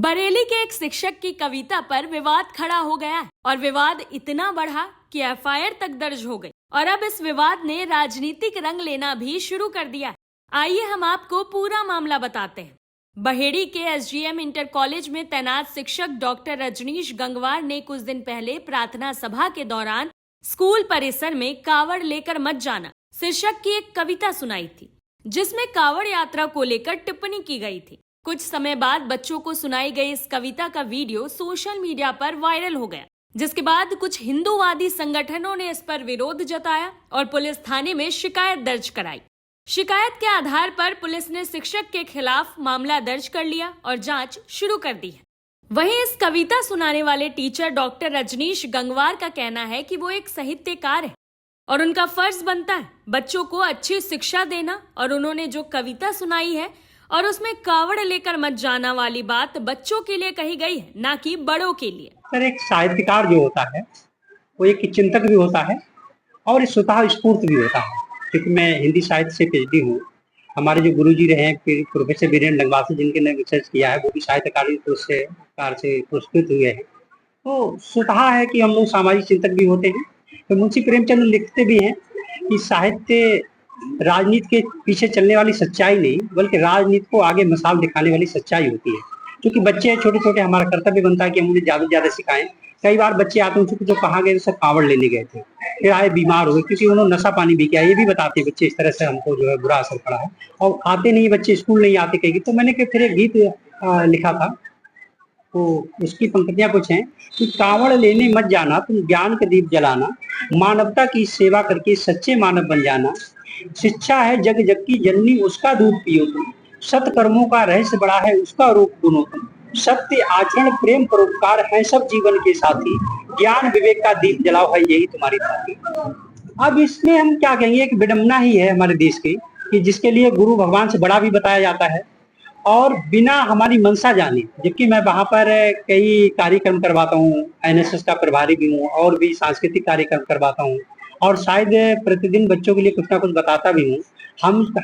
बरेली के एक शिक्षक की कविता पर विवाद खड़ा हो गया है और विवाद इतना बढ़ा कि एफआईआर तक दर्ज हो गई और अब इस विवाद ने राजनीतिक रंग लेना भी शुरू कर दिया है। आइए हम आपको पूरा मामला बताते हैं। बहेड़ी के एसजीएम इंटर कॉलेज में तैनात शिक्षक डॉक्टर रजनीश गंगवार ने कुछ दिन पहले प्रार्थना सभा के दौरान स्कूल परिसर में कावड़ लेकर मत जाना शीर्षक की एक कविता सुनाई थी, जिसमें कावड़ यात्रा को लेकर टिप्पणी की गई थी। कुछ समय बाद बच्चों को सुनाई गई इस कविता का वीडियो सोशल मीडिया पर वायरल हो गया, जिसके बाद कुछ हिंदूवादी संगठनों ने इस पर विरोध जताया और पुलिस थाने में शिकायत दर्ज कराई। शिकायत के आधार पर पुलिस ने शिक्षक के खिलाफ मामला दर्ज कर लिया और जांच शुरू कर दी है। वहीं इस कविता सुनाने वाले टीचर डॉक्टर रजनीश गंगवार का कहना है कि वो एक साहित्यकार है और उनका फर्ज बनता है बच्चों को अच्छी शिक्षा देना, और उन्होंने जो कविता सुनाई है और उसमें कावड़ लेकर मत जाना वाली बात बच्चों के लिए कही गई है, ना कि बड़ों के लिए। सर, एक साहित्यकार जो होता है वो एक चिंतक भी होता है और स्वतः स्फूर्त भी होता है। क्योंकि मैं हिंदी साहित्य से पीएचडी हूँ। हमारे जो गुरुजी रहे हैं प्रोफेसर वीरेंद्र लंगवासी, जिनके ने रिसर्च किया है, वो भी साहित्यकार से पुरस्कृत हुए हैं। तो स्वतः है कि हम लोग सामाजिक चिंतक भी होते हैं। तो मुंशी प्रेमचंद लिखते भी हैं कि साहित्य राजनीति के पीछे चलने वाली सच्चाई नहीं, बल्कि राजनीति को आगे मिसाल दिखाने वाली सच्चाई होती है। क्योंकि बच्चे छोटे छोटे, हमारा कर्तव्य बनता है कि हम उन्हें ज्यादा से ज्यादा सिखाएं। कई बार बच्चे आते हैं जो कहाँ गए, सब कावड़ लेने गए थे, फिर आए बीमार हो गए क्योंकि उन्होंने नशा पानी भी किया। ये भी बताते बच्चे इस तरह से हमको जो है बुरा असर पड़ा है, और आते नहीं बच्चे, स्कूल नहीं आते कहीं। तो मैंने फिर एक गीत लिखा था, तो उसकी पंक्तियां कुछ हैं कि कावड़ लेने मत जाना, तुम ज्ञान का दीप जलाना, मानवता की सेवा करके सच्चे मानव बन जाना। शिक्षा है जग जग की जननी, उसका दूध पियो तुम, सत्कर्मों का रहस्य बड़ा है, उसका रूप गुनो तुम। सत्य आचरण प्रेम परोपकार है सब जीवन के साथी, ज्ञान विवेक का दीप जलाओ है यही तुम्हारी साथी। अब इसमें हम क्या कहेंगे, एक विडंबना ही है हमारे देश की कि जिसके लिए गुरु भगवान से बड़ा भी बताया जाता है और बिना हमारी मंशा जाने। जबकि मैं वहां पर कई कार्यक्रम करवाता हूँ, एनएसएस का प्रभारी भी हूँ और भी सांस्कृतिक कार्यक्रम करवाता हूँ, और शायद प्रतिदिन बच्चों के लिए कुछ ना कुछ बताता भी हूँ।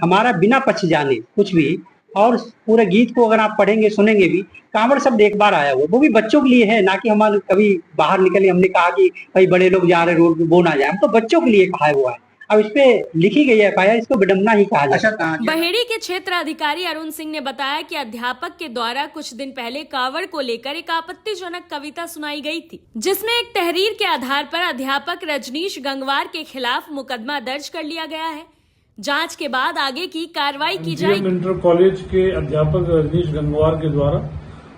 हमारा बिना पक्ष जाने कुछ भी, और पूरे गीत को अगर आप पढ़ेंगे सुनेंगे भी, कांवड़ शब्द एक बार आया वो भी बच्चों के लिए है, ना कि हमारे कभी बाहर निकले हमने कहा कि भाई बड़े लोग जा रहे रोड पे वो ना जाए। हम तो बच्चों के लिए कहा है वो है। अब इस पे लिखी गई एफआईआर, इसको विडंबना ही कहा जाता है। बहेड़ी के क्षेत्र अधिकारी अरुण सिंह ने बताया कि अध्यापक के द्वारा कुछ दिन पहले कावड़ को लेकर एक आपत्तिजनक कविता सुनाई गई थी, जिसमें एक तहरीर के आधार पर अध्यापक रजनीश गंगवार के खिलाफ मुकदमा दर्ज कर लिया गया है। जांच के बाद आगे की कार्रवाई की जाएगी। इंटर कॉलेज के अध्यापक रजनीश गंगवार के द्वारा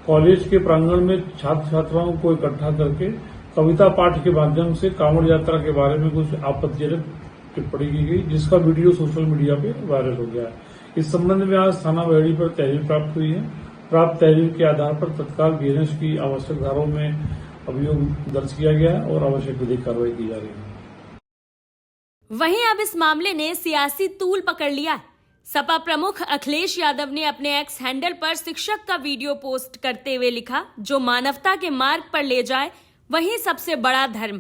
कॉलेज के प्रांगण में छात्र छात्राओं को इकट्ठा करके कविता पाठ के माध्यम से कांवड़ यात्रा के बारे में कुछ आपत्तिजनक टिप्पणी की गई, जिसका वीडियो सोशल मीडिया पे वायरल हो गया है। इस संबंध में आज थाना बहेड़ी पर तहरीर प्राप्त हुई है। प्राप्त तहरीर के आधार पर तत्काल बीएनएस की आवश्यक धाराओं में अभियोग दर्ज किया गया है और आवश्यक विधिक कार्रवाई की जा रही है। वहीं अब इस मामले ने सियासी तूल पकड़ लिया। सपा प्रमुख अखिलेश यादव ने अपने एक्स हैंडल पर शिक्षक का वीडियो पोस्ट करते हुए लिखा, जो मानवता के मार्ग पर ले जाए वही सबसे बड़ा धर्म है।